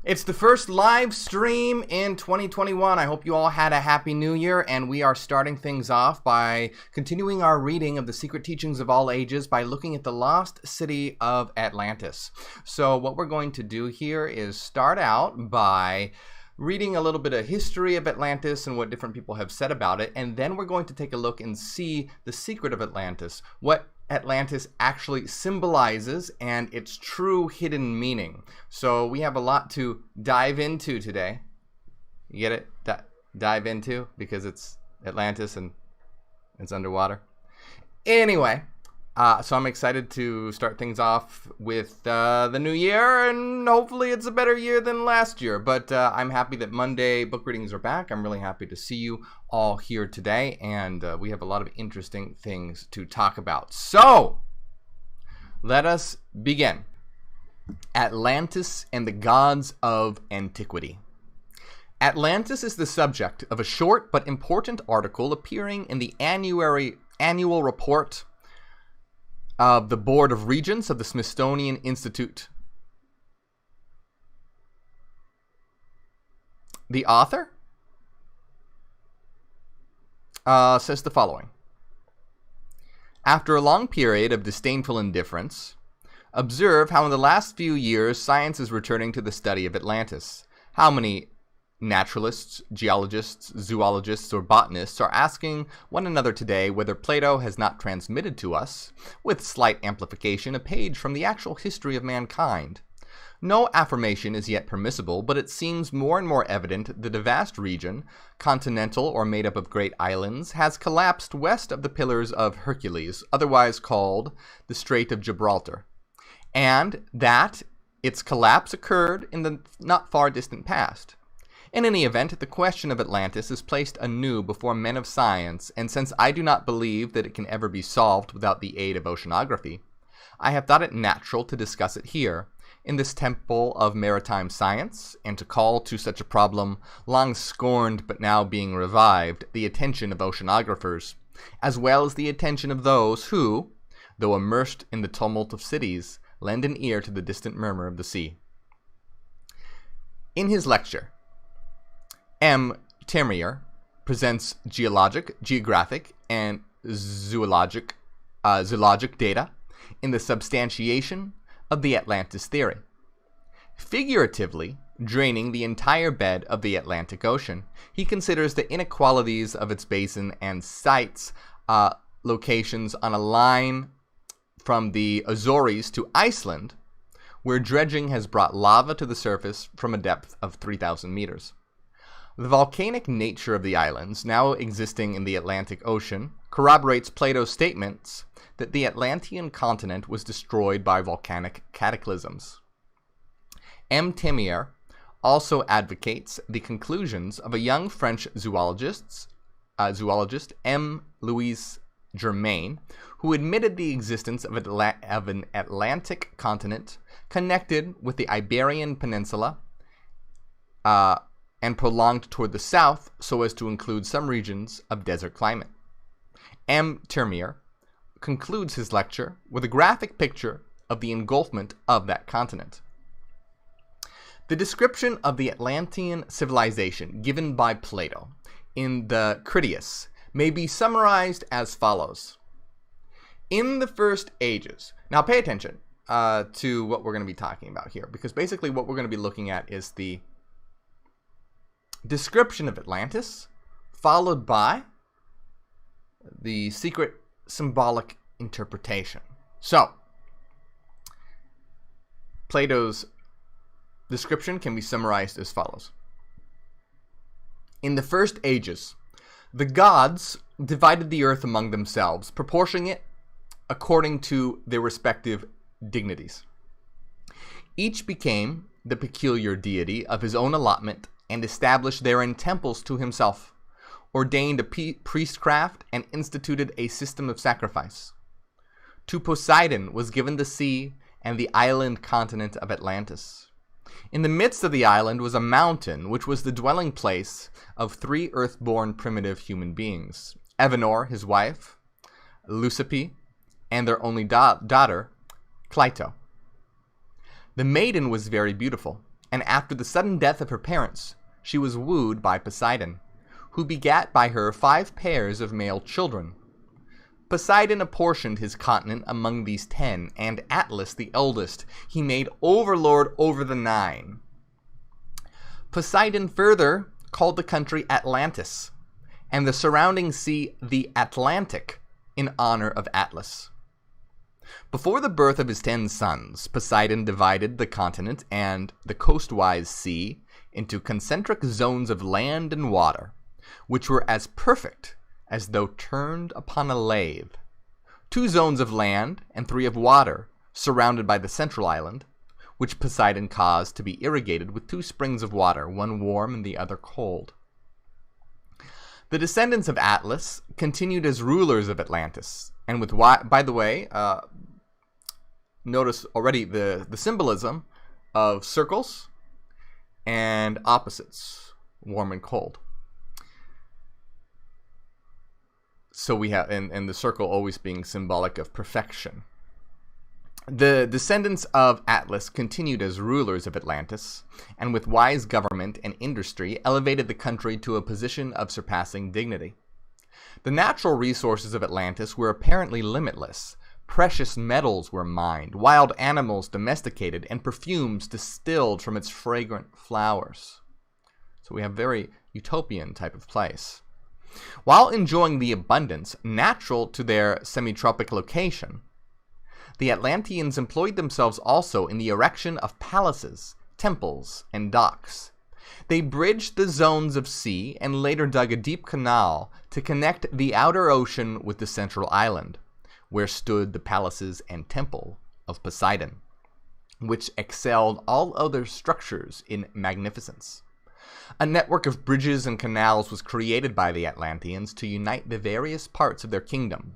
It's the first live stream in 2021. I hope you all had a happy new year, and we are starting things off by continuing our reading of the secret teachings of all ages by looking at the lost city of Atlantis. So what we're going to do here is start out by reading a little bit of history of Atlantis and what different people have said about it, and then we're going to take a look and see the secret of Atlantis, what Atlantis actually symbolizes and its true hidden meaning. So we have a lot to dive into today. You get it? Dive into, because it's Atlantis and it's underwater. Anyway, so I'm excited to start things off with the new year, and hopefully it's a better year than last year. But I'm happy that Monday book readings are back. I'm really happy to see you all here today, and we have a lot of interesting things to talk about. So, let us begin. Atlantis and the Gods of Antiquity. Atlantis is the subject of a short but important article appearing in the annual report of the Board of Regents of the Smithsonian Institute. The author says the following. After a long period of disdainful indifference, observe how in the last few years science is returning to the study of Atlantis. How many naturalists, geologists, zoologists, or botanists are asking one another today whether Plato has not transmitted to us, with slight amplification, a page from the actual history of mankind. No affirmation is yet permissible, but it seems more and more evident that a vast region, continental or made up of great islands, has collapsed west of the Pillars of Hercules, otherwise called the Strait of Gibraltar, and that its collapse occurred in the not far distant past. In any event, the question of Atlantis is placed anew before men of science, and since I do not believe that it can ever be solved without the aid of oceanography, I have thought it natural to discuss it here, in this temple of maritime science, and to call to such a problem, long scorned but now being revived, the attention of oceanographers, as well as the attention of those who, though immersed in the tumult of cities, lend an ear to the distant murmur of the sea. In his lecture, M. Termier presents geologic, geographic, and zoologic data in the substantiation of the Atlantis theory. Figuratively draining the entire bed of the Atlantic Ocean, he considers the inequalities of its basin and cites locations on a line from the Azores to Iceland, where dredging has brought lava to the surface from a depth of 3,000 meters. The volcanic nature of the islands, now existing in the Atlantic Ocean, corroborates Plato's statements that the Atlantean continent was destroyed by volcanic cataclysms. M. Termier also advocates the conclusions of a young French zoologist, M. Louis Germain, who admitted the existence of an Atlantic continent connected with the Iberian Peninsula and prolonged toward the south so as to include some regions of desert climate. M. Termier concludes his lecture with a graphic picture of the engulfment of that continent. The description of the Atlantean civilization given by Plato in the Critias may be summarized as follows. In the first ages, now pay attention to what we're going to be talking about here, because basically what we're going to be looking at is the description of Atlantis, followed by the secret symbolic interpretation. So, Plato's description can be summarized as follows. In the first ages, the gods divided the earth among themselves, proportioning it according to their respective dignities. Each became the peculiar deity of his own allotment and established therein temples to himself, ordained a priestcraft, and instituted a system of sacrifice. To Poseidon was given the sea and the island continent of Atlantis. In the midst of the island was a mountain, which was the dwelling place of 3 earth-born primitive human beings, Evenor, his wife, Leucippe, and their only daughter, Cleito. The maiden was very beautiful, and after the sudden death of her parents, she was wooed by Poseidon, who begat by her 5 pairs of male children. Poseidon apportioned his continent among these 10, and Atlas, the eldest, he made overlord over the 9. Poseidon further called the country Atlantis, and the surrounding sea the Atlantic, in honor of Atlas. Before the birth of his 10 sons, Poseidon divided the continent and the coastwise sea into concentric zones of land and water, which were as perfect as though turned upon a lathe. 2 zones of land and 3 of water, surrounded by the central island, which Poseidon caused to be irrigated with 2 springs of water, one warm and the other cold. The descendants of Atlas continued as rulers of Atlantis, and with, by the way, notice already the symbolism of circles and opposites, warm and cold. So we have, and the circle always being symbolic of perfection. The descendants of Atlas continued as rulers of Atlantis, and with wise government and industry elevated the country to a position of surpassing dignity. The natural resources of Atlantis were apparently limitless. Precious metals were mined, wild animals domesticated, and perfumes distilled from its fragrant flowers. So we have a very utopian type of place. While enjoying the abundance natural to their semi-tropic location, the Atlanteans employed themselves also in the erection of palaces, temples, and docks. They bridged the zones of sea and later dug a deep canal to connect the outer ocean with the central island, where stood the palaces and temple of Poseidon, which excelled all other structures in magnificence. A network of bridges and canals was created by the Atlanteans to unite the various parts of their kingdom.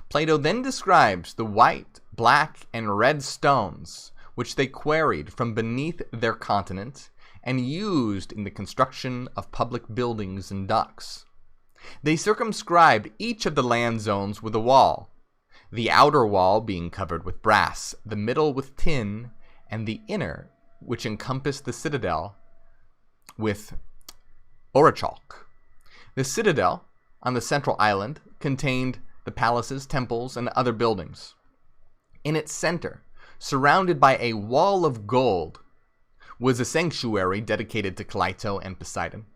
Plato then describes the white, black, and red stones which they quarried from beneath their continent and used in the construction of public buildings and docks. They circumscribed each of the land zones with a wall, the outer wall being covered with brass, the middle with tin, and the inner, which encompassed the citadel, with orichalk. The citadel on the central island contained the palaces, temples, and other buildings. In its center, surrounded by a wall of gold, was a sanctuary dedicated to Cleito and Poseidon.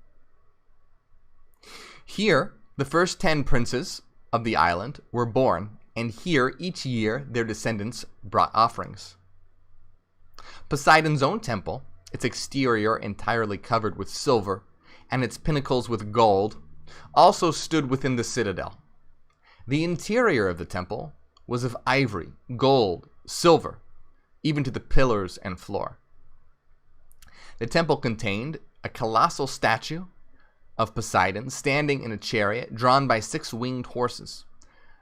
Here, the first 10 princes of the island were born, and here each year their descendants brought offerings. Poseidon's own temple, its exterior entirely covered with silver, and its pinnacles with gold, also stood within the citadel. The interior of the temple was of ivory, gold, silver, even to the pillars and floor. The temple contained a colossal statue of Poseidon standing in a chariot drawn by 6 winged horses.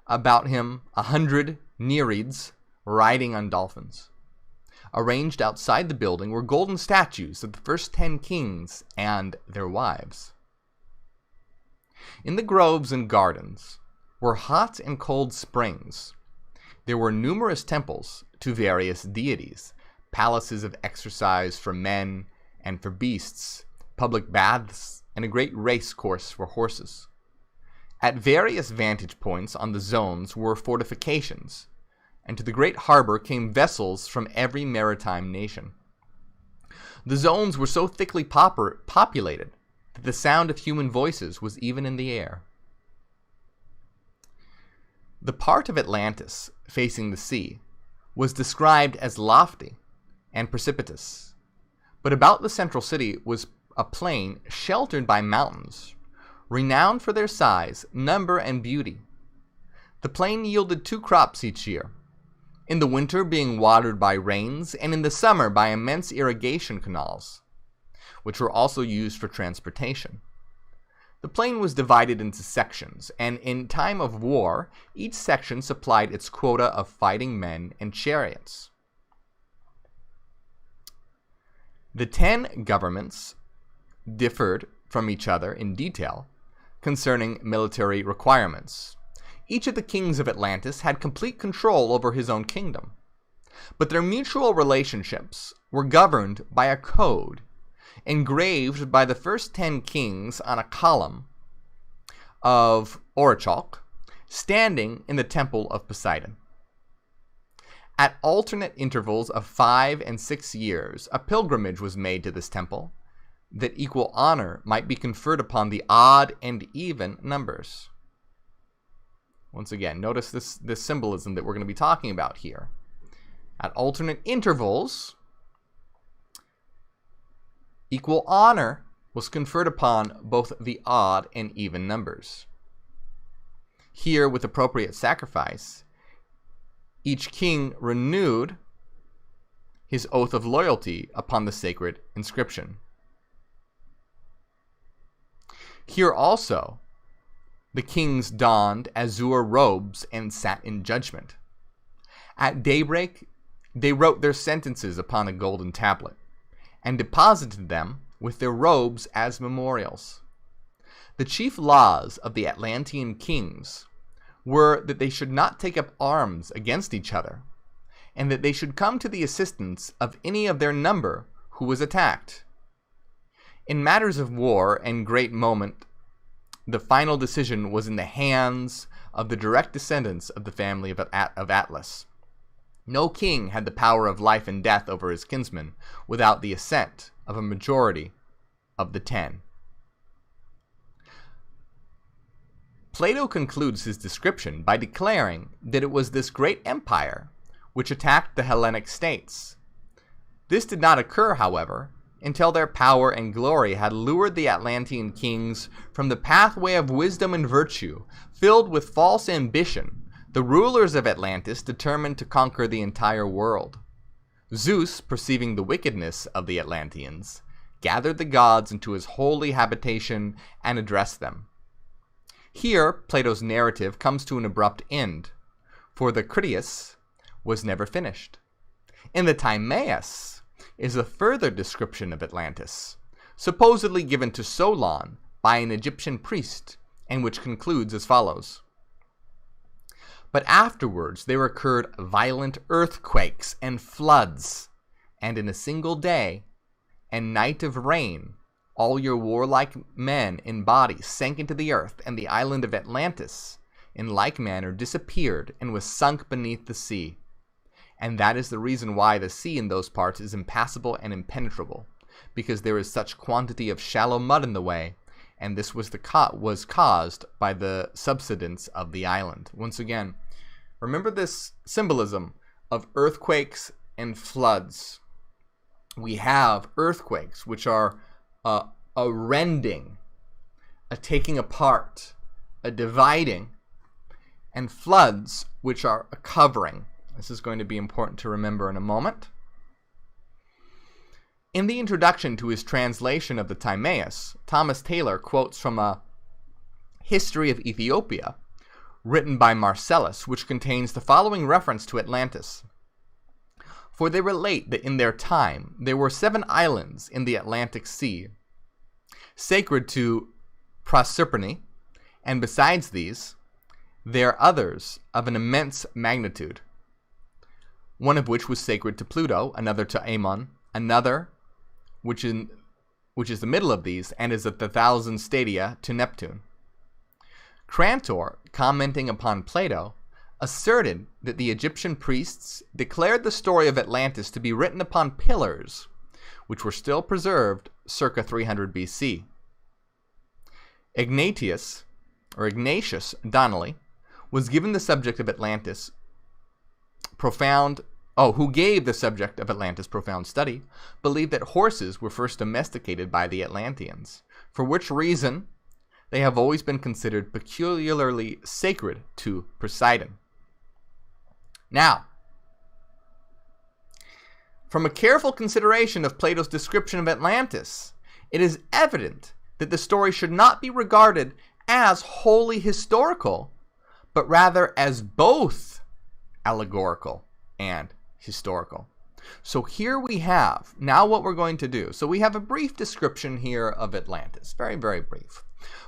About him 100 Nereids riding on dolphins. Arranged outside the building were golden statues of the first 10 kings and their wives. In the groves and gardens were hot and cold springs. There were numerous temples to various deities, palaces of exercise for men and for beasts, public baths, and a great race course for horses. At various vantage points on the zones were fortifications, and to the great harbor came vessels from every maritime nation. The zones were so thickly populated that the sound of human voices was even in the air. The part of Atlantis facing the sea was described as lofty and precipitous, but about the central city was a plain sheltered by mountains, renowned for their size, number, and beauty. The plain yielded 2 crops each year, in the winter being watered by rains, and in the summer by immense irrigation canals, which were also used for transportation. The plain was divided into sections, and in time of war, each section supplied its quota of fighting men and chariots. The 10 governments differed from each other in detail concerning military requirements. Each of the kings of Atlantis had complete control over his own kingdom. but their mutual relationships were governed by a code engraved by the first 10 kings on a column of orichalk standing in the temple of Poseidon. At alternate intervals of 5 and 6 years, a pilgrimage was made to this temple, that equal honor might be conferred upon the odd and even numbers. Once again, notice this symbolism that we're going to be talking about here. At alternate intervals, equal honor was conferred upon both the odd and even numbers. Here, with appropriate sacrifice, each king renewed his oath of loyalty upon the sacred inscription. Here also, the kings donned azure robes and sat in judgment. At daybreak, they wrote their sentences upon a golden tablet and deposited them with their robes as memorials. The chief laws of the Atlantean kings were that they should not take up arms against each other, and that they should come to the assistance of any of their number who was attacked. In matters of war and great moment, the final decision was in the hands of the direct descendants of the family of Atlas. No king had the power of life and death over his kinsmen without the assent of a majority of the 10. Plato concludes his description by declaring that it was this great empire which attacked the Hellenic states. This did not occur, however, until their power and glory had lured the Atlantean kings from the pathway of wisdom and virtue. Filled with false ambition, the rulers of Atlantis determined to conquer the entire world. Zeus, perceiving the wickedness of the Atlanteans, gathered the gods into his holy habitation and addressed them. Here, Plato's narrative comes to an abrupt end, for the Critias was never finished. In the Timaeus is a further description of Atlantis, supposedly given to Solon by an Egyptian priest, and which concludes as follows. But afterwards there occurred violent earthquakes and floods, and in a single day and night of rain, all your warlike men in body sank into the earth, and the island of Atlantis in like manner disappeared and was sunk beneath the sea. And that is the reason why the sea in those parts is impassable and impenetrable, because there is such quantity of shallow mud in the way, and this was caused by the subsidence of the island. Once again, remember this symbolism of earthquakes and floods. We have earthquakes, which are a rending, a taking apart, a dividing, and floods, which are a covering. This is going to be important to remember in a moment. In the introduction to his translation of the Timaeus, Thomas Taylor quotes from a History of Ethiopia, written by Marcellus, which contains the following reference to Atlantis. For they relate that in their time there were 7 islands in the Atlantic Sea, sacred to Proserpine, and besides these, there are others of an immense magnitude, one of which was sacred to Pluto, another to Ammon, another, which is the middle of these, and is at the 1,000 stadia, to Neptune. Crantor, commenting upon Plato, asserted that the Egyptian priests declared the story of Atlantis to be written upon pillars, which were still preserved circa 300 BC. Ignatius Donnelly was given the subject of Atlantis who gave the subject of Atlantis profound study, believed that horses were first domesticated by the Atlanteans, for which reason they have always been considered peculiarly sacred to Poseidon. Now, from a careful consideration of Plato's description of Atlantis, it is evident that the story should not be regarded as wholly historical, but rather as both allegorical and historical. So here we have, now what we're going to do. So we have a brief description here of Atlantis, very, very brief.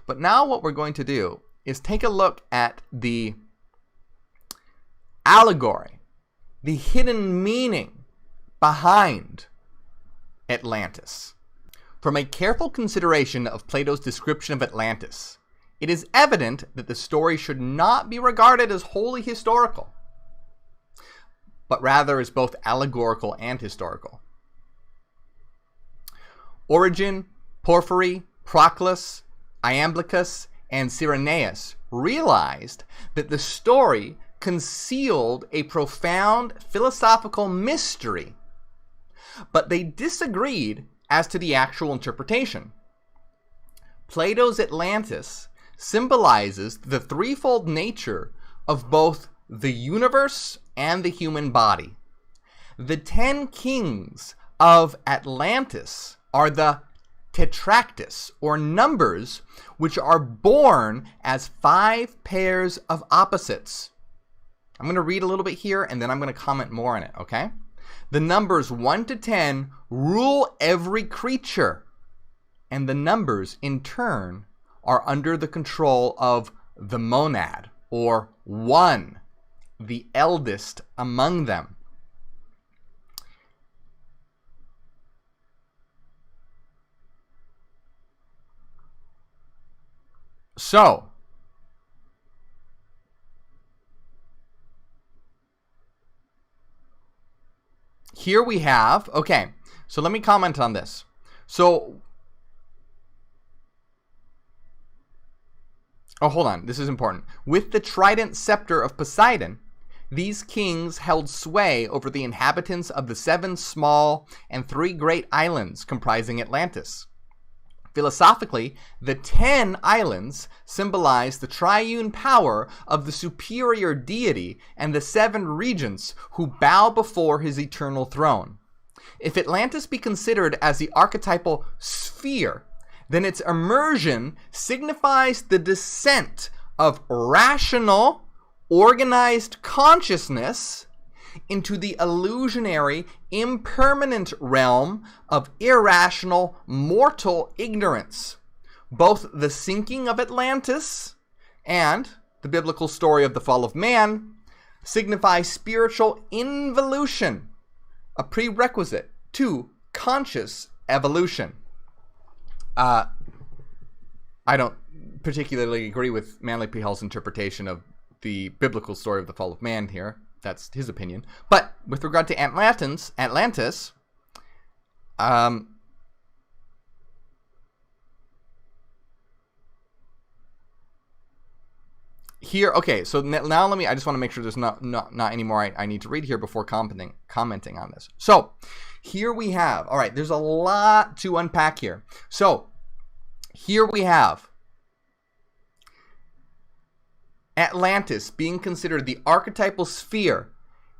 But now what we're going to do is take a look at the allegory the hidden meaning behind Atlantis. From a careful consideration of Plato's description of Atlantis, it is evident that the story should not be regarded as wholly historical, but rather as both allegorical and historical. Origen, Porphyry, Proclus, Iamblichus, and Cyrenaeus realized that the story concealed a profound philosophical mystery, but they disagreed as to the actual interpretation. Plato's Atlantis symbolizes the threefold nature of both the universe and the human body. The 10 kings of Atlantis are the tetractys, or numbers which are born as 5 pairs of opposites. I'm going to read a little bit here and then I'm going to comment more on it, okay? The numbers 1 to 10 rule every creature, and the numbers in turn are under the control of the monad, or one, the eldest among them. So, here we have, okay, so let me comment on this. So, hold on, this is important. With the trident scepter of Poseidon, these kings held sway over the inhabitants of the 7 small and 3 great islands comprising Atlantis. Philosophically, the 10 islands symbolize the triune power of the superior deity and the 7 regents who bow before his eternal throne. If Atlantis be considered as the archetypal sphere, then its immersion signifies the descent of rational, organized consciousness into the illusionary, impermanent realm of irrational, mortal ignorance. Both the sinking of Atlantis and the biblical story of the fall of man signify spiritual involution, a prerequisite to conscious evolution. I don't particularly agree with Manly P. Hall's interpretation of the biblical story of the fall of man here. That's his opinion. But with regard to Atlantis, here, okay, so now let me, I just want to make sure there's not any more I need to read here before commenting on this. So, here we have, all right, there's a lot to unpack here. So, here we have Atlantis being considered the archetypal sphere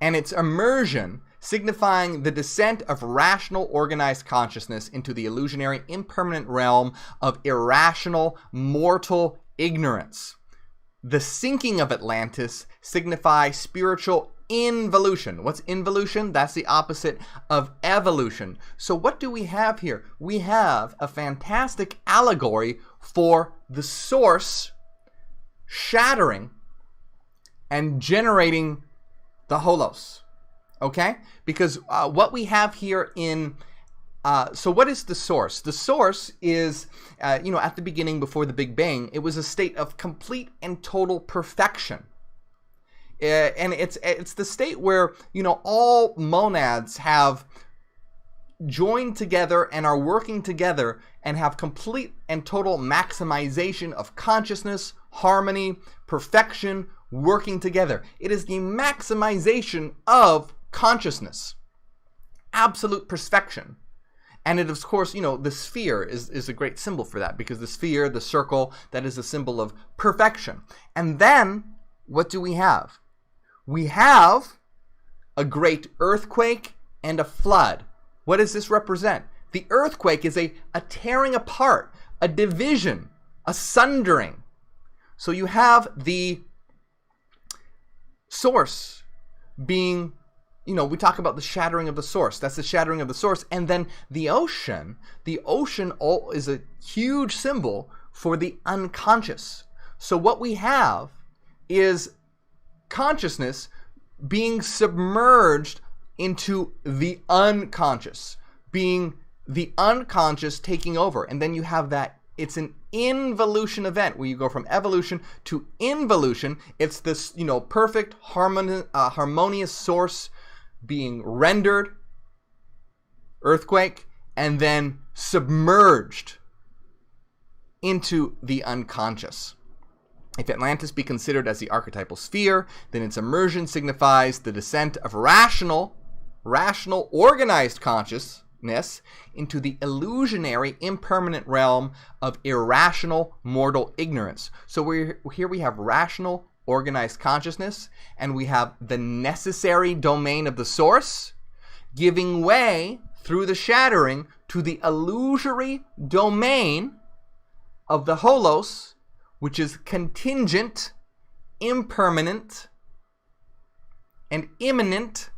and its immersion signifying the descent of rational organized consciousness into the illusionary impermanent realm of irrational mortal ignorance. The sinking of Atlantis signifies spiritual involution. What's involution? That's the opposite of evolution. So what do we have here? We have a fantastic allegory for the source shattering and generating the holos. Okay? Because what we have here in so what is the source? The source is, at the beginning before the Big Bang, it was a state of complete and total perfection. And it's the state where, all monads have joined together and are working together and have complete and total maximization of consciousness, harmony, perfection, working together. It is the maximization of consciousness. Absolute perfection. And it, of course, the sphere is a great symbol for that, because the sphere, the circle, that is a symbol of perfection. And then, what do we have? We have a great earthquake and a flood. What does this represent? The earthquake is a tearing apart, a division, a sundering. So you have the source being, we talk about the shattering of the source. That's the shattering of the source. And then the ocean is a huge symbol for the unconscious. So what we have is consciousness being submerged into the unconscious, being the unconscious taking over. And then you have that, it's an involution event where you go from evolution to involution. It's this, perfect harmonious source being rendered, earthquake, and then submerged into the unconscious. If Atlantis be considered as the archetypal sphere, then its immersion signifies the descent of rational, organized consciousness into the illusionary, impermanent realm of irrational, mortal ignorance. So here we have rational, organized consciousness, and we have the necessary domain of the source giving way through the shattering to the illusory domain of the holos, which is contingent, impermanent, and immanent,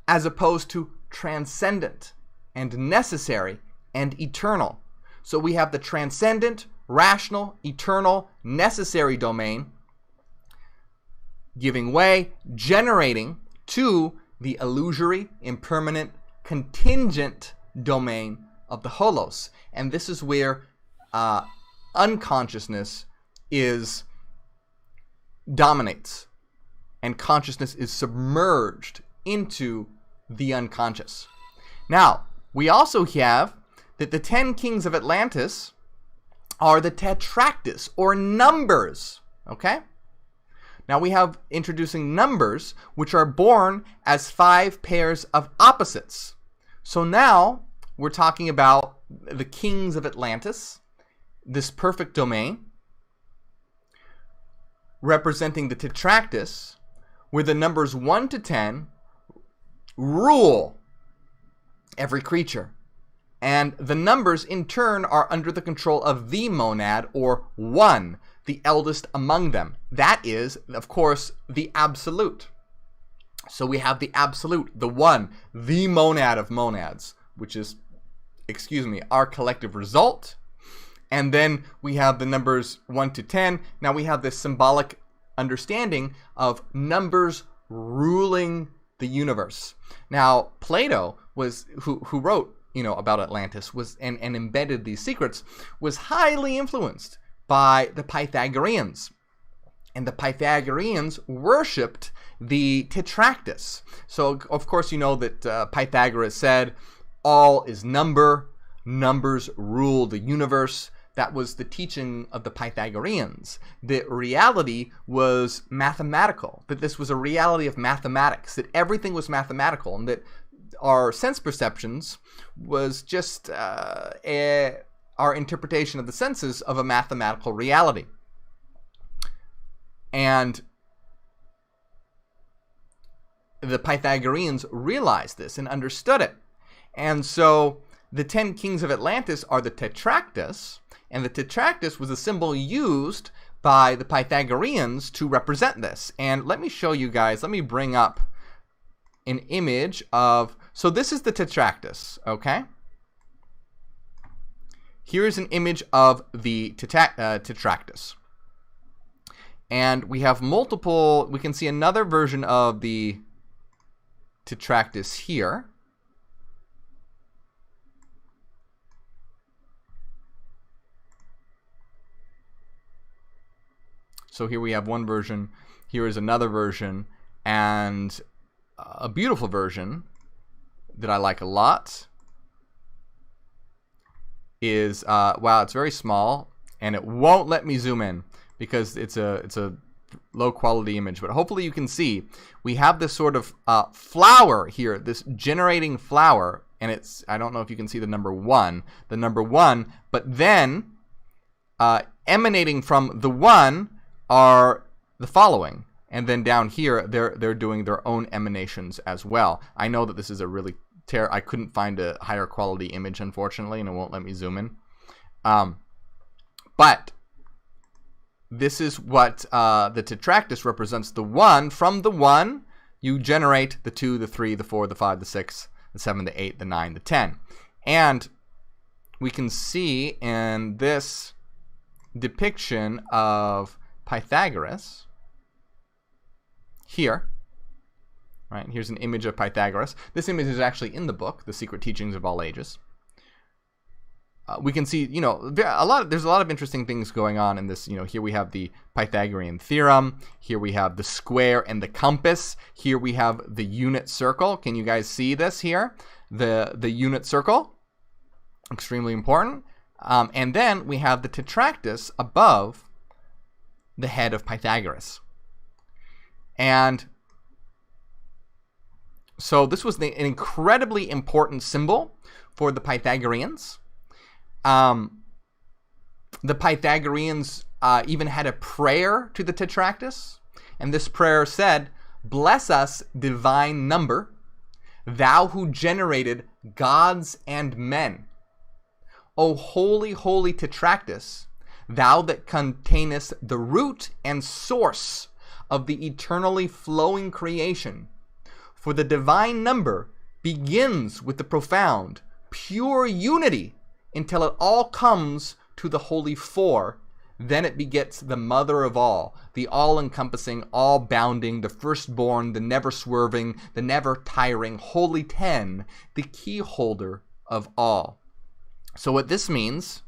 as opposed to transcendent and necessary and eternal. So we have the transcendent, rational, eternal, necessary domain giving way, generating to the illusory, impermanent, contingent domain of the holos. And this is where unconsciousness dominates, and consciousness is submerged into the unconscious. Now, we also have that the 10 kings of Atlantis are the tetractys, or numbers, okay? Now we have introducing numbers, which are born as 5 pairs of opposites. So now we're talking about the kings of Atlantis, this perfect domain, representing the tetractys, where the numbers 1 to 10 rule every creature. And the numbers, in turn, are under the control of the monad, or one, the eldest among them. That is, of course, the absolute. So we have the absolute, the one, the monad of monads, which is, our collective result. And then we have the numbers 1 to 10. Now we have this symbolic understanding of numbers ruling the universe. Now, Plato was, who wrote, about Atlantis, and embedded these secrets, was highly influenced by the Pythagoreans. And the Pythagoreans worshipped the tetractys. So, of course, you know that Pythagoras said, all is number, numbers rule the universe. That was the teaching of the Pythagoreans. That reality was mathematical, that this was a reality of mathematics, that everything was mathematical, and that our sense perceptions was just our interpretation of the senses of a mathematical reality. And the Pythagoreans realized this and understood it. And so the 10 kings of Atlantis are the tetractys, and the tetractys was a symbol used by the Pythagoreans to represent this. And let me show you guys, let me bring up an image of, so this is the tetractys, okay? Here's an image of the tetractys. And we have multiple, we can see another version of the tetractys here. So here we have one version, here is another version, and a beautiful version that I like a lot is, wow, it's very small, and it won't let me zoom in because it's a low quality image, but hopefully you can see we have this sort of flower here, this generating flower, and it's, I don't know if you can see the number one, but then emanating from the one are the following, and then down here they're doing their own emanations as well. I know that this is a really I couldn't find a higher quality image, unfortunately, and it won't let me zoom in. But this is what the tetractys represents. The one, from the one, you generate the 2, the 3, the 4, the 5, the 6, the 7, the 8, the 9, the 10. And we can see in this depiction of Pythagoras here right? Here's an image of Pythagoras. This image is actually in the book, The Secret Teachings of All Ages. We can see, there's a lot of interesting things going on in this. Here we have the Pythagorean theorem. Here we have the square and the compass. Here we have the unit circle. Can you guys see this here? The unit circle, extremely important. And then we have the tetractys above the head of Pythagoras. And so this was an incredibly important symbol for the Pythagoreans. The Pythagoreans even had a prayer to the tetractys, and this prayer said, "Bless us, divine number, thou who generated gods and men. O holy, holy tetractys, thou that containest the root and source of the eternally flowing creation. For the divine number begins with the profound, pure unity until it all comes to the holy four. Then it begets the mother of all, the all-encompassing, all-bounding, the firstborn, the never-swerving, the never-tiring, holy 10, the key-holder of all." So what this means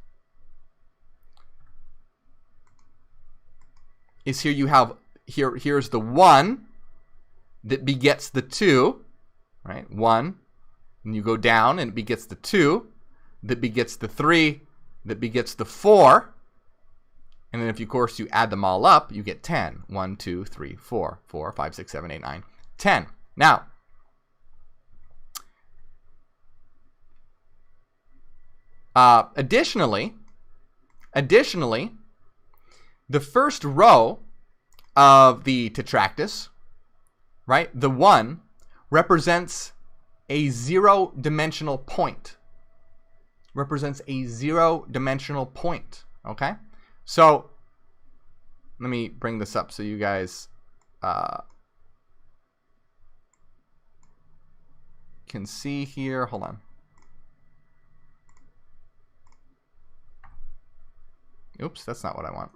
is here you have, here's the 1 that begets the 2, right? 1, and you go down and it begets the 2, that begets the 3, that begets the 4, and then if you, of course, you add them all up, you get 10. 1, 2, 3, 4, 4, 5, 6, 7, 8, 9, 10. Now, additionally, the first row of the tetractys, right, the 1, represents a zero-dimensional point. Represents a zero-dimensional point, okay? So, let me bring this up so you guys can see here. Hold on. Oops, that's not what I want.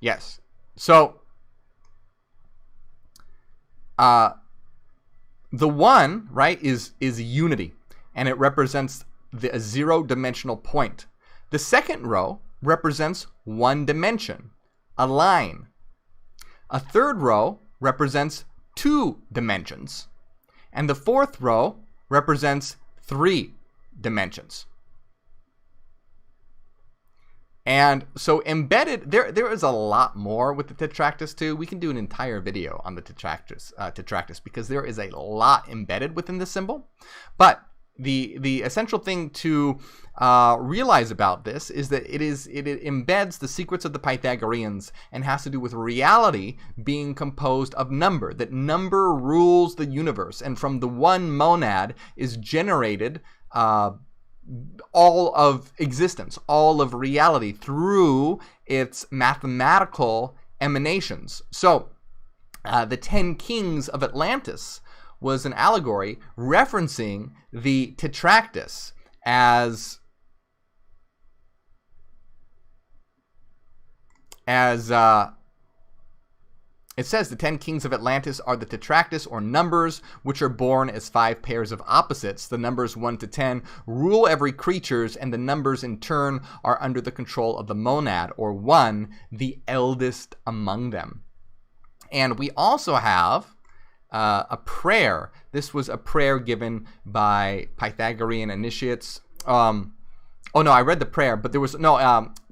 Yes. So, the 1, right, is unity, and it represents a zero-dimensional point. The second row represents one dimension, a line. A third row represents 2 dimensions, and the fourth row represents 3 dimensions. And so embedded, there is a lot more with the tetractys too. We can do an entire video on the tetractys because there is a lot embedded within the symbol. But the essential thing to realize about this is that it embeds the secrets of the Pythagoreans and has to do with reality being composed of number. That number rules the universe, and from the one monad is generated all of existence, all of reality through its mathematical emanations. So the 10 Kings of Atlantis was an allegory referencing the tetractys as it says the 10 Kings of Atlantis are the tetractys, or numbers, which are born as 5 pairs of opposites. The numbers 1 to 10 rule every creatures, and the numbers in turn are under the control of the monad, or 1, the eldest among them. And we also have a prayer. This was a prayer given by Pythagorean initiates. Oh no, I read the prayer, but there was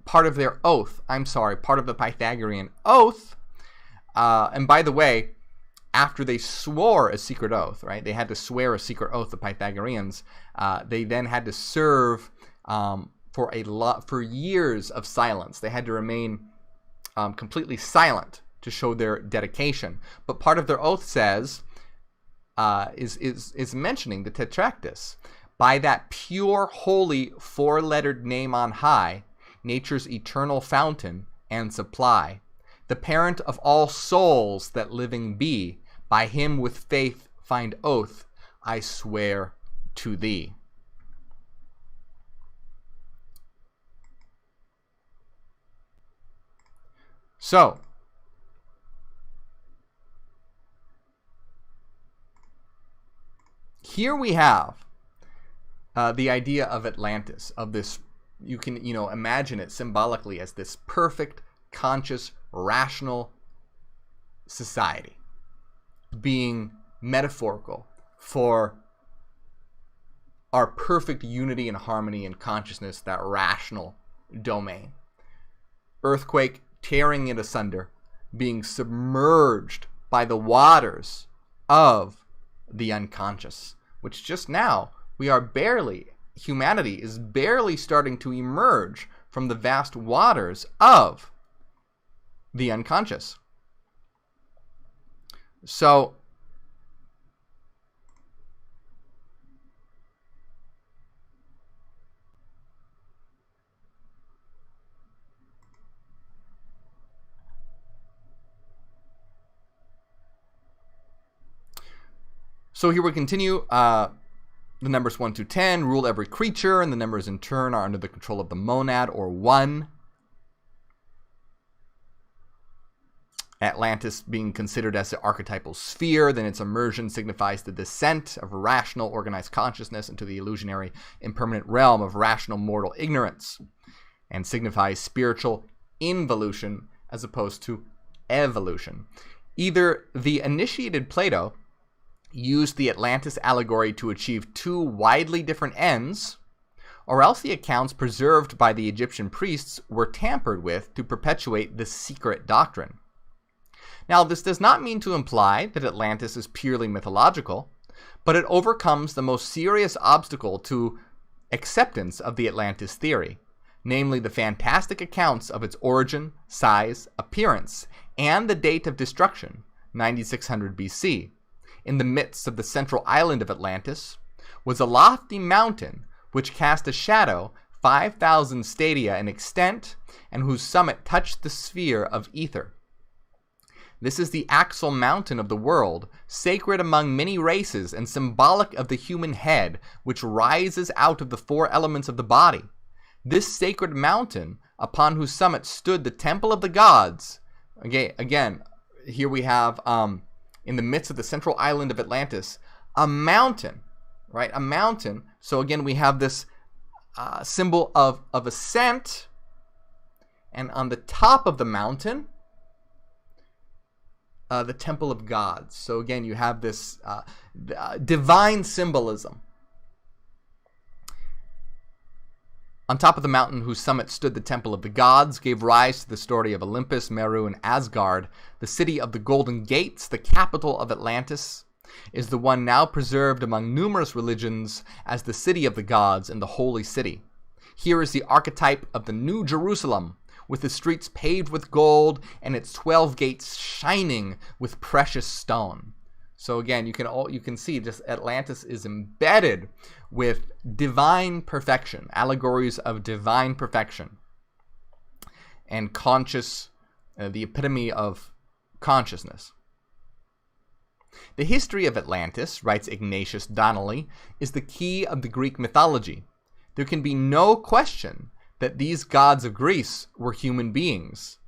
part of their oath. I'm sorry, part of the Pythagorean oath. And by the way, after they swore a secret oath, right? They had to swear a secret oath, the Pythagoreans. They then had to serve for years of silence. They had to remain completely silent to show their dedication. But part of their oath says, is mentioning the tetractys. By that pure, holy, 4-lettered name on high, nature's eternal fountain and supply, the parent of all souls that living be, by him with faith find oath, I swear to thee. So, here we have the idea of Atlantis, of this, you can, imagine it symbolically as this perfect, conscious, rational society being metaphorical for our perfect unity and harmony and consciousness, that rational domain. Earthquake tearing it asunder, being submerged by the waters of the unconscious, which just now humanity is barely starting to emerge from the vast waters of the unconscious. So, here we continue. The numbers 1 through 10 rule every creature, and the numbers in turn are under the control of the monad, or one. Atlantis being considered as the archetypal sphere, then its immersion signifies the descent of rational organized consciousness into the illusionary impermanent realm of rational mortal ignorance, and signifies spiritual involution as opposed to evolution. Either the initiated Plato used the Atlantis allegory to achieve two widely different ends, or else the accounts preserved by the Egyptian priests were tampered with to perpetuate the secret doctrine. Now, this does not mean to imply that Atlantis is purely mythological, but it overcomes the most serious obstacle to acceptance of the Atlantis theory, namely the fantastic accounts of its origin, size, appearance, and the date of destruction, 9600 BC. In the midst of the central island of Atlantis was a lofty mountain which cast a shadow 5,000 stadia in extent and whose summit touched the sphere of ether. This is the axle mountain of the world, sacred among many races and symbolic of the human head, which rises out of the four elements of the body. This sacred mountain, upon whose summit stood the temple of the gods. Again, here we have in the midst of the central island of Atlantis, a mountain, right? A mountain. So again, we have this symbol of ascent, and on the top of the mountain, the temple of gods. So again, you have this divine symbolism. On top of the mountain whose summit stood the temple of the gods gave rise to the story of Olympus, Meru, and Asgard. The city of the Golden Gates, the capital of Atlantis, is the one now preserved among numerous religions as the city of the gods and the holy city. Here is the archetype of the New Jerusalem, with the streets paved with gold and its 12 gates shining with precious stone. So again, you can see just Atlantis is embedded with divine perfection, allegories of divine perfection, and conscious, the epitome of consciousness. The history of Atlantis, writes Ignatius Donnelly, is the key of the Greek mythology. There can be no question that these gods of Greece were human beings.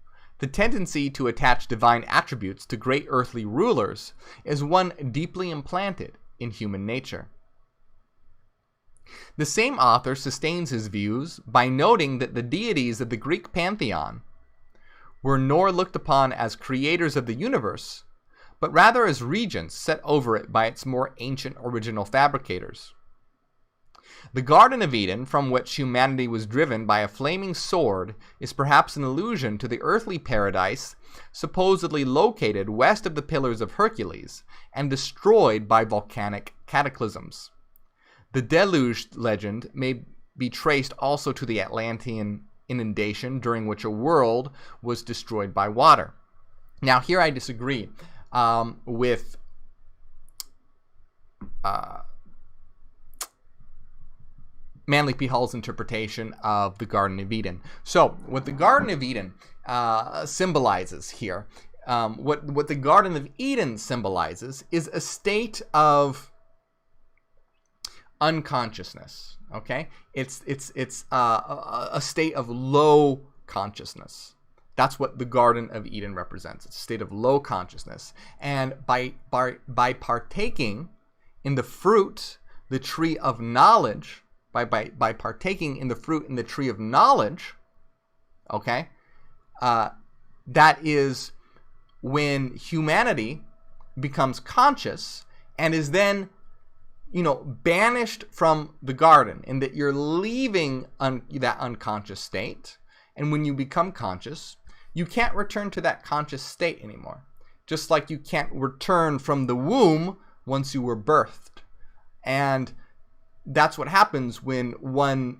The tendency to attach divine attributes to great earthly rulers is one deeply implanted in human nature. The same author sustains his views by noting that the deities of the Greek pantheon were nor looked upon as creators of the universe, but rather as regents set over it by its more ancient original fabricators. The Garden of Eden, from which humanity was driven by a flaming sword, is perhaps an allusion to the earthly paradise supposedly located west of the Pillars of Hercules and destroyed by volcanic cataclysms. The deluge legend may be traced also to the Atlantean inundation, during which a world was destroyed by water. Now, here I disagree with Manly P. Hall's interpretation of the Garden of Eden. So, what the Garden of Eden symbolizes here, what the Garden of Eden symbolizes is a state of unconsciousness. Okay, it's a state of low consciousness. That's what the Garden of Eden represents. It's a state of low consciousness. And by partaking in the fruit, the tree of knowledge, by partaking in the fruit in the tree of knowledge, okay, that is when humanity becomes conscious and is then, banished from the garden, in that you're leaving that unconscious state. And when you become conscious, you can't return to that conscious state anymore. Just like you can't return from the womb once you were birthed. And that's what happens when one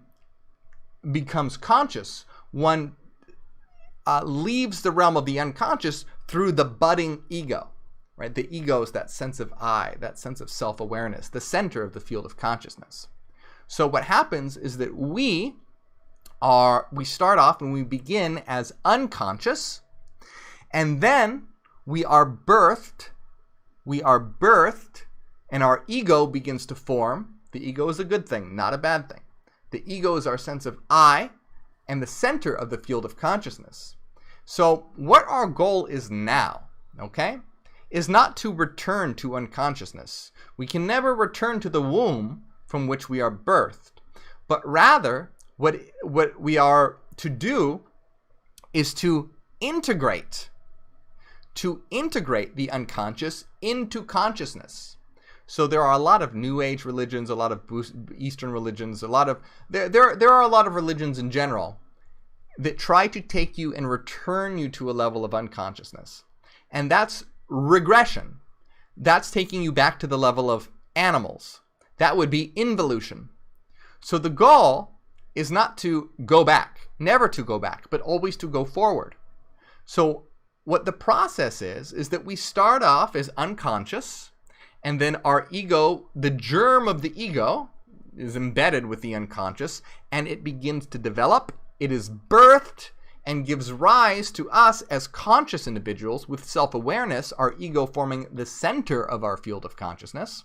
becomes conscious. One leaves the realm of the unconscious through the budding ego. Right? The ego is that sense of I, that sense of self-awareness, the center of the field of consciousness. So what happens is that we start off and we begin as unconscious, and then we are birthed, and our ego begins to form. The ego is a good thing, not a bad thing. The ego is our sense of I and the center of the field of consciousness. So what our goal is now, okay, is not to return to unconsciousness. We can never return to the womb from which we are birthed, but rather what we are to do is to integrate the unconscious into consciousness. So there are a lot of New Age religions, a lot of Eastern religions, there are a lot of religions in general that try to take you and return you to a level of unconsciousness. And that's regression. That's taking you back to the level of animals. That would be involution. So the goal is not to go back, never to go back, but always to go forward. So what the process is that we start off as unconscious, and then our ego, the germ of the ego, is embedded with the unconscious, and it begins to develop. It is birthed and gives rise to us as conscious individuals with self-awareness, our ego forming the center of our field of consciousness.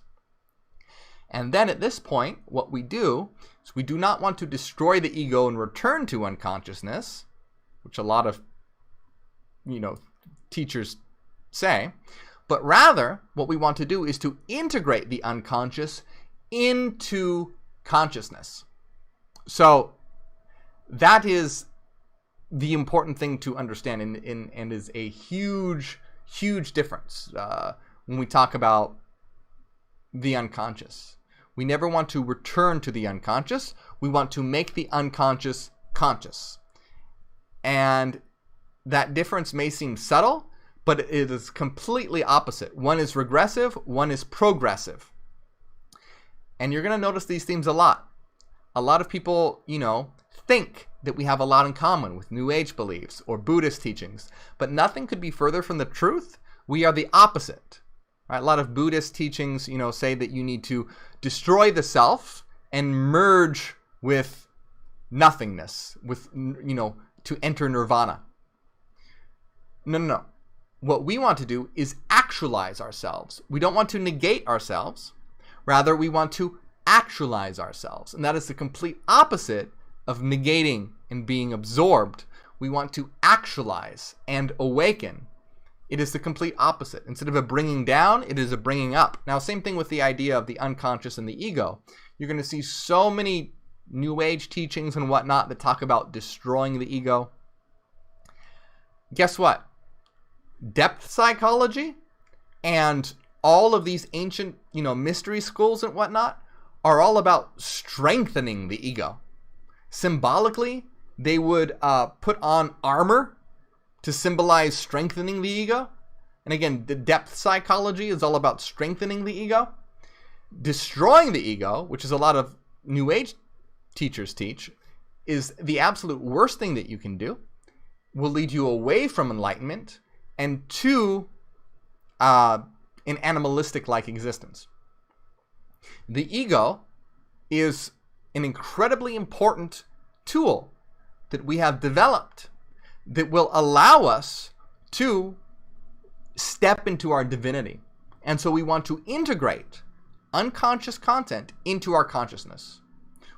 And then at this point, what we do is we do not want to destroy the ego and return to unconsciousness, which a lot of, teachers say, but rather what we want to do is to integrate the unconscious into consciousness. So that is the important thing to understand, and is a huge difference when we talk about the unconscious. We never want to return to the unconscious. We want to make the unconscious conscious. And that difference may seem subtle, but it is completely opposite. One is regressive, one is progressive. And you're going to notice these themes a lot. A lot of people, think that we have a lot in common with New Age beliefs or Buddhist teachings, but nothing could be further from the truth. We are the opposite. Right? A lot of Buddhist teachings, say that you need to destroy the self and merge with nothingness, to enter nirvana. No. What we want to do is actualize ourselves. We don't want to negate ourselves. Rather, we want to actualize ourselves. And that is the complete opposite of negating and being absorbed. We want to actualize and awaken. It is the complete opposite. Instead of a bringing down, it is a bringing up. Now, same thing with the idea of the unconscious and the ego. You're going to see so many New Age teachings and whatnot that talk about destroying the ego. Guess what? Depth psychology and all of these ancient, mystery schools and whatnot are all about strengthening the ego. Symbolically, they would put on armor to symbolize strengthening the ego. And again, the depth psychology is all about strengthening the ego. Destroying the ego, which is a lot of New Age teachers teach, is the absolute worst thing that you can do. Will lead you away from enlightenment and to an animalistic-like existence. The ego is an incredibly important tool that we have developed that will allow us to step into our divinity. And so we want to integrate unconscious content into our consciousness.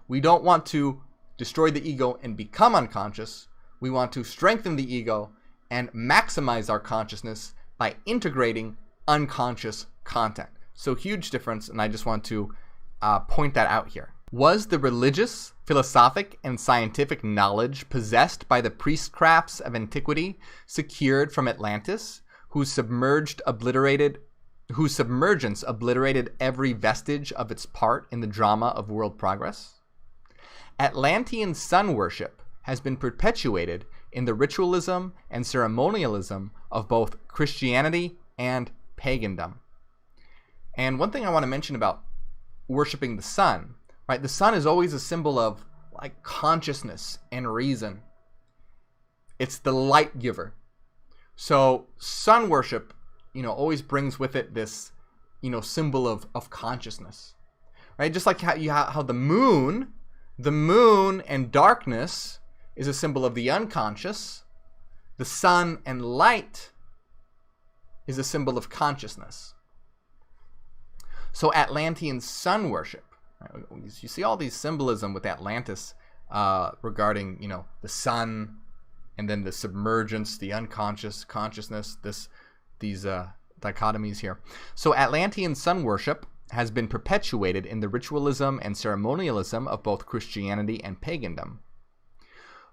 We don't want to destroy the ego and become unconscious. We want to strengthen the ego and maximize our consciousness by integrating unconscious content. So huge difference, and I just want to point that out here. Was the religious, philosophic, and scientific knowledge possessed by the priestcrafts of antiquity secured from Atlantis, whose submergence obliterated every vestige of its part in the drama of world progress? Atlantean Sun Worship has been perpetuated in the ritualism and ceremonialism of both Christianity and pagandom. And one thing I want to mention about worshiping the sun, right? The sun is always a symbol of like consciousness and reason. It's the light giver. So sun worship, always brings with it this, symbol of consciousness, right? Just like how the moon and darkness is a symbol of the unconscious. The sun and light is a symbol of consciousness. So Atlantean sun worship, right? You see all these symbolism with Atlantis regarding, the sun, and then the submergence, the unconscious, consciousness, these dichotomies here. So Atlantean sun worship has been perpetuated in the ritualism and ceremonialism of both Christianity and pagandom.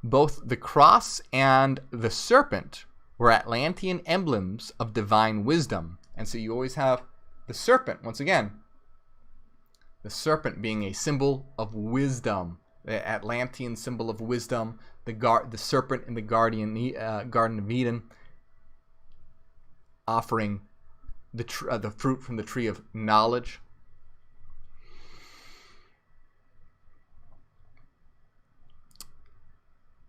Both the cross and the serpent were Atlantean emblems of divine wisdom. And so you always have the serpent, once again, the serpent being a symbol of wisdom, the Atlantean symbol of wisdom, the serpent in the Garden of Eden, offering the fruit from the tree of knowledge.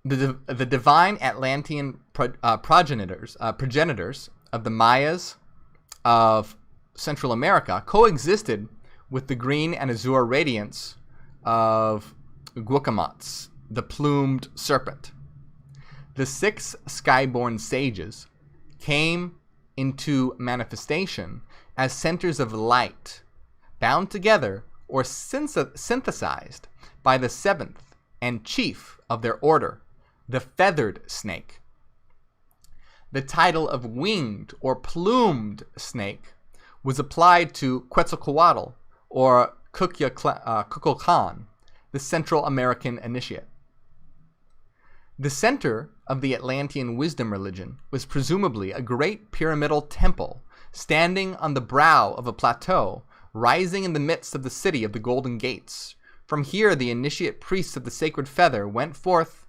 The divine Atlantean progenitors of the Mayas of Central America coexisted with the green and azure radiance of Guacamots, the plumed serpent. The 6 skyborn sages came into manifestation as centers of light, bound together or synthesized by the 7th and chief of their order, the feathered snake. The title of winged or plumed snake was applied to Quetzalcoatl or Kukulkan, the Central American initiate. The center of the Atlantean wisdom religion was presumably a great pyramidal temple standing on the brow of a plateau rising in the midst of the city of the Golden Gates. From here the initiate priests of the sacred feather went forth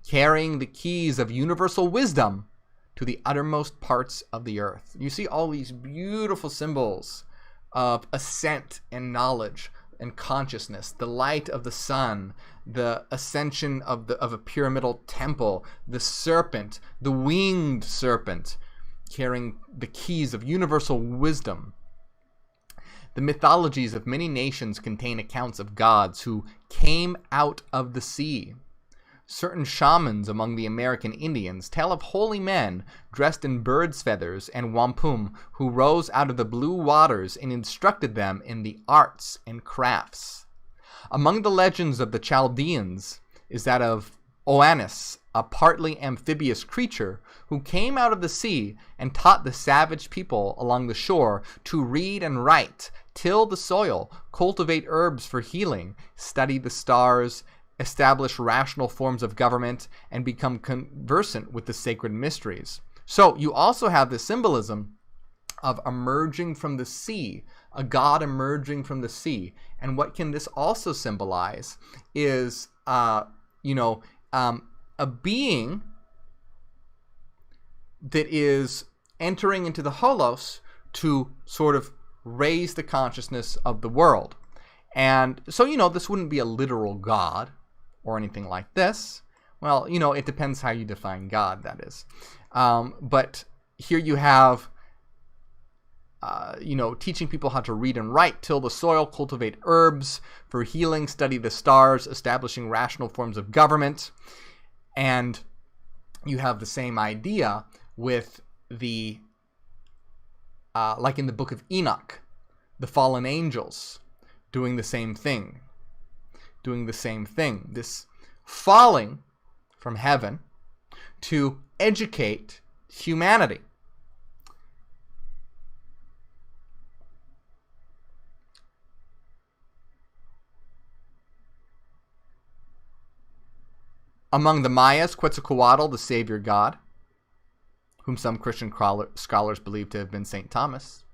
carrying the keys of universal wisdom to the uttermost parts of the earth. You see all these beautiful symbols of ascent and knowledge and consciousness, the light of the sun, the ascension of a pyramidal temple, the serpent, the winged serpent, carrying the keys of universal wisdom. The mythologies of many nations contain accounts of gods who came out of the sea. Certain shamans among the American Indians tell of holy men dressed in birds' feathers and wampum who rose out of the blue waters and instructed them in the arts and crafts. Among the legends of the Chaldeans is that of Oannes, a partly amphibious creature who came out of the sea and taught the savage people along the shore to read and write, till the soil, cultivate herbs for healing, study the stars, establish rational forms of government, and become conversant with the sacred mysteries. So you also have the symbolism of emerging from the sea, a god emerging from the sea. And what can this also symbolize is, a being that is entering into the holos to sort of raise the consciousness of the world. And so, this wouldn't be a literal god or anything like this. Well, it depends how you define God, that is. But here you have, teaching people how to read and write, till the soil, cultivate herbs for healing, study the stars, establishing rational forms of government. And you have the same idea with the, like in the book of Enoch, the fallen angels doing the same thing. This falling from heaven to educate humanity. Among the Mayas, Quetzalcoatl, the savior god, whom some Christian scholars believe to have been St. Thomas,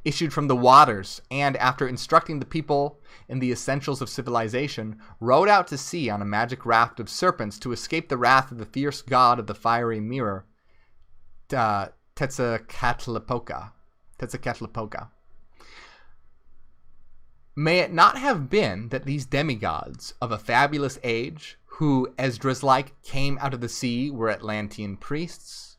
issued from the waters and, after instructing the people in the essentials of civilization, rowed out to sea on a magic raft of serpents to escape the wrath of the fierce god of the fiery mirror, Tezcatlipoca. May it not have been that these demigods of a fabulous age, who, Esdras-like, came out of the sea, were Atlantean priests?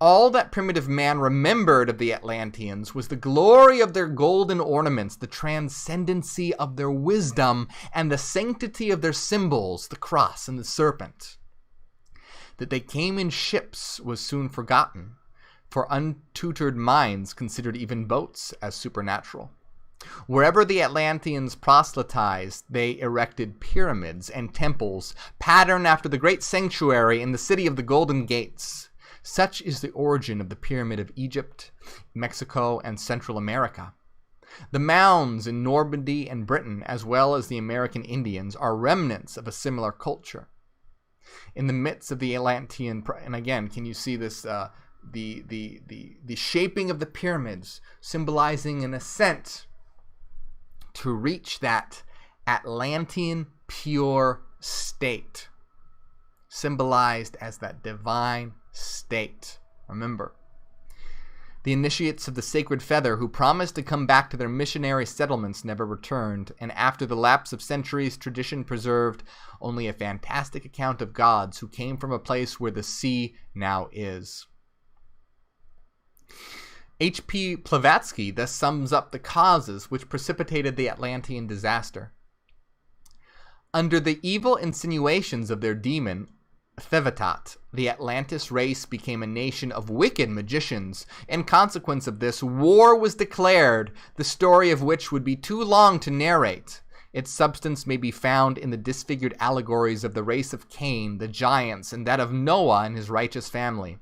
All that primitive man remembered of the Atlanteans was the glory of their golden ornaments, the transcendency of their wisdom, and the sanctity of their symbols, the cross and the serpent. That they came in ships was soon forgotten, for untutored minds considered even boats as supernatural. Wherever the Atlanteans proselytized, they erected pyramids and temples, patterned after the great sanctuary in the city of the Golden Gates. Such is the origin of the Pyramid of Egypt, Mexico, and Central America. The mounds in Normandy and Britain, as well as the American Indians, are remnants of a similar culture. In the midst of the Atlantean, and again, can you see this? The shaping of the pyramids, symbolizing an ascent to reach that Atlantean pure state, symbolized as that divine state. Remember, the initiates of the sacred feather who promised to come back to their missionary settlements never returned, and after the lapse of centuries, tradition preserved only a fantastic account of gods who came from a place where the sea now is. H.P. Blavatsky thus sums up the causes which precipitated the Atlantean disaster. Under the evil insinuations of their demon, Thevatat, the Atlantis race became a nation of wicked magicians. In consequence of this, war was declared, the story of which would be too long to narrate. Its substance may be found in the disfigured allegories of the race of Cain, the giants, and that of Noah and his righteous family.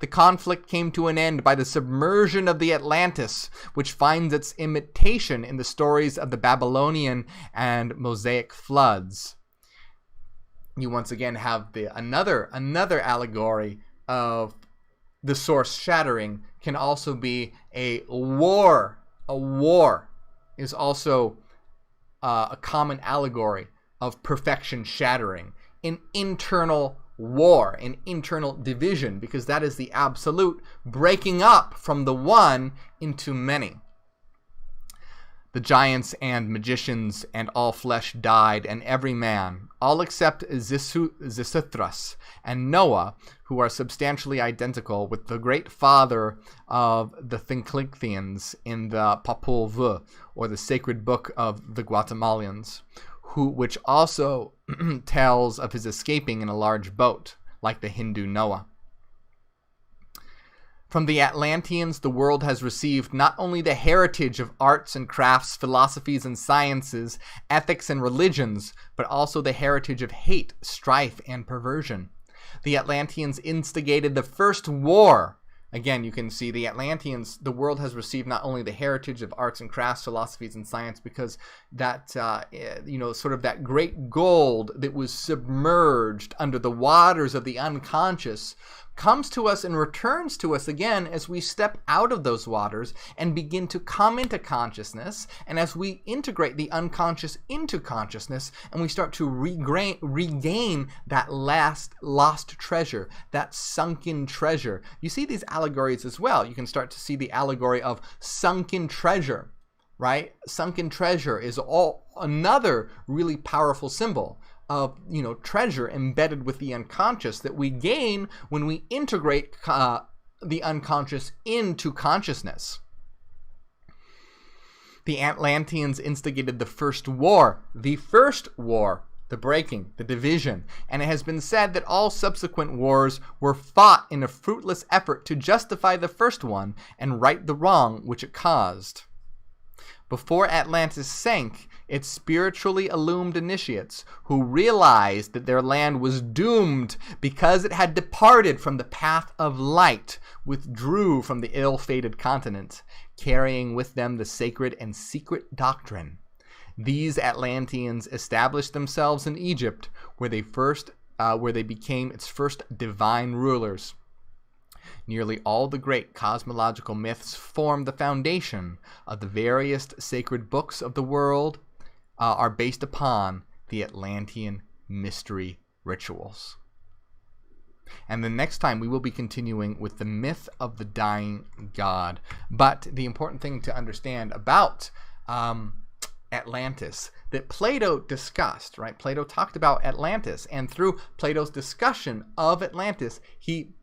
The conflict came to an end by the submersion of the Atlantis, which finds its imitation in the stories of the Babylonian and Mosaic floods. You once again have another allegory of the source shattering can also be a war. A war is also a common allegory of perfection shattering, an internal war, an internal division, because that is the absolute breaking up from the one into many. The giants and magicians and all flesh died, and every man, all except Xisuthras and Noah, who are substantially identical with the great father of the Thinklithians in the Popol Vuh, or the sacred book of the Guatemalans, which also tells of his escaping in a large boat, like the Hindu Noah. From the Atlanteans, the world has received not only the heritage of arts and crafts, philosophies and sciences, ethics and religions, but also the heritage of hate, strife, and perversion. The Atlanteans instigated the first war. Again, you can see the Atlanteans, the world has received not only the heritage of arts and crafts, philosophies, and science, because that, sort of that great gold that was submerged under the waters of the unconscious comes to us and returns to us again as we step out of those waters and begin to come into consciousness, and as we integrate the unconscious into consciousness, and we start to regain that lost treasure, that sunken treasure. You see these allegories as well. You can start to see the allegory of sunken treasure, right? Sunken treasure is another really powerful symbol of treasure embedded with the unconscious that we gain when we integrate the unconscious into consciousness. The Atlanteans instigated the first war, the breaking, the division, and it has been said that all subsequent wars were fought in a fruitless effort to justify the first one and right the wrong which it caused. Before Atlantis sank, its spiritually illumined initiates, who realized that their land was doomed because it had departed from the path of light, withdrew from the ill-fated continent, carrying with them the sacred and secret doctrine. These Atlanteans established themselves in Egypt, where they became its first divine rulers. Nearly all the great cosmological myths form the foundation of the various sacred books of the world, are based upon the Atlantean mystery rituals. And the next time we will be continuing with the myth of the dying god. But the important thing to understand about Atlantis that Plato discussed, right? Plato talked about Atlantis, and through Plato's discussion of Atlantis, he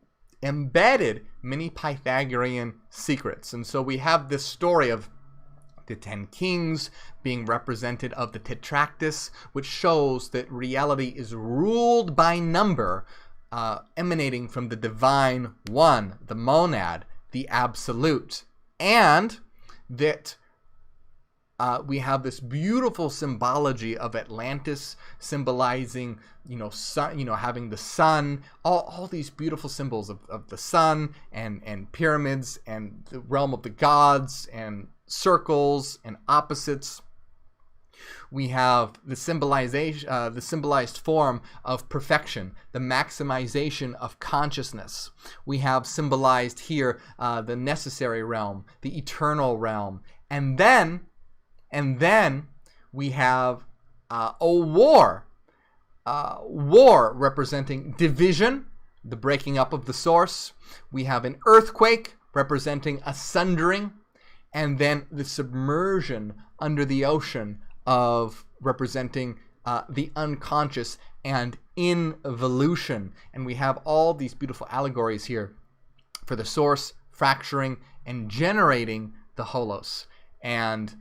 embedded many Pythagorean secrets. And so we have this story of the 10 kings being represented of the tetractys, which shows that reality is ruled by number, emanating from the divine one, the monad, the absolute. And that we have this beautiful symbology of Atlantis symbolizing, sun, having the sun, all these beautiful symbols of the sun and pyramids and the realm of the gods and circles and opposites. We have the symbolization, the symbolized form of perfection, the maximization of consciousnness. We have symbolized here the necessary realm, the eternal realm, and then we have a war representing division, the breaking up of the source. We have an earthquake representing a sundering, and then the submersion under the ocean of representing the unconscious and involution. And we have all these beautiful allegories here for the source fracturing and generating the holos, and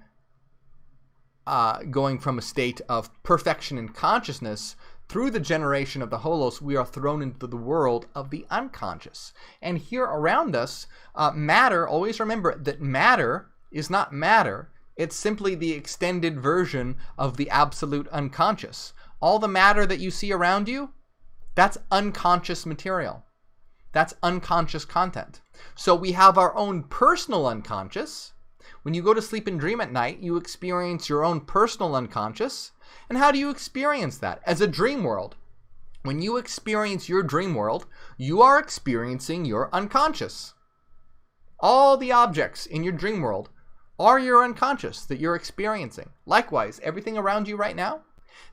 going from a state of perfection in consciousness through the generation of the holos, we are thrown into the world of the unconscious. And here around us, matter, always remember that matter is not matter. It's simply the extended version of the absolute unconscious. All the matter that you see around you, that's unconscious material. That's unconscious content. So we have our own personal unconscious. When you go to sleep and dream at night, you experience your own personal unconscious. And how do you experience that? As a dream world. When you experience your dream world, you are experiencing your unconscious. All the objects in your dream world are your unconscious that you're experiencing. Likewise, everything around you right now,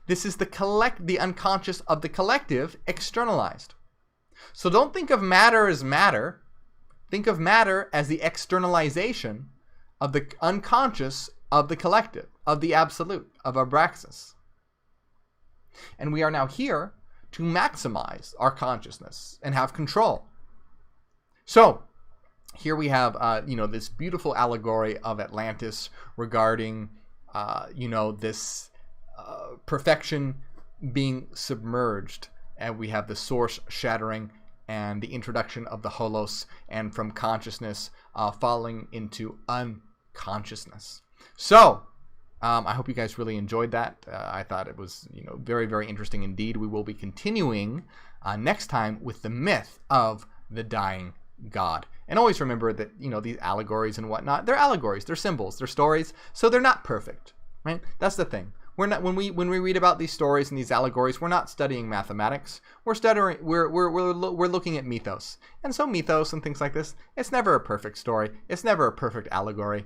this is the unconscious of the collective externalized. So don't think of matter as matter. Think of matter as the externalization of the unconscious of the collective, of the absolute, of Abraxas. And we are now here to maximize our consciousness and have control. So here we have, this beautiful allegory of Atlantis regarding, this perfection being submerged. And we have the source shattering and the introduction of the holos, and from consciousness falling into unconsciousness. So I hope you guys really enjoyed that. I thought it was very, very interesting indeed. We will be continuing next time with the myth of the dying god. And always remember that these allegories and whatnot, they're allegories, they're symbols, they're stories, so they're not perfect, right? That's the thing. We're not, when we read about these stories and these allegories, we're not studying mathematics. We're looking at mythos. And so mythos and things like this, it's never a perfect story. It's never a perfect allegory.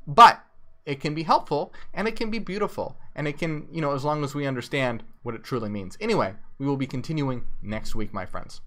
But it can be helpful and it can be beautiful. And it can, as long as we understand what it truly means. Anyway, we will be continuing next week, my friends.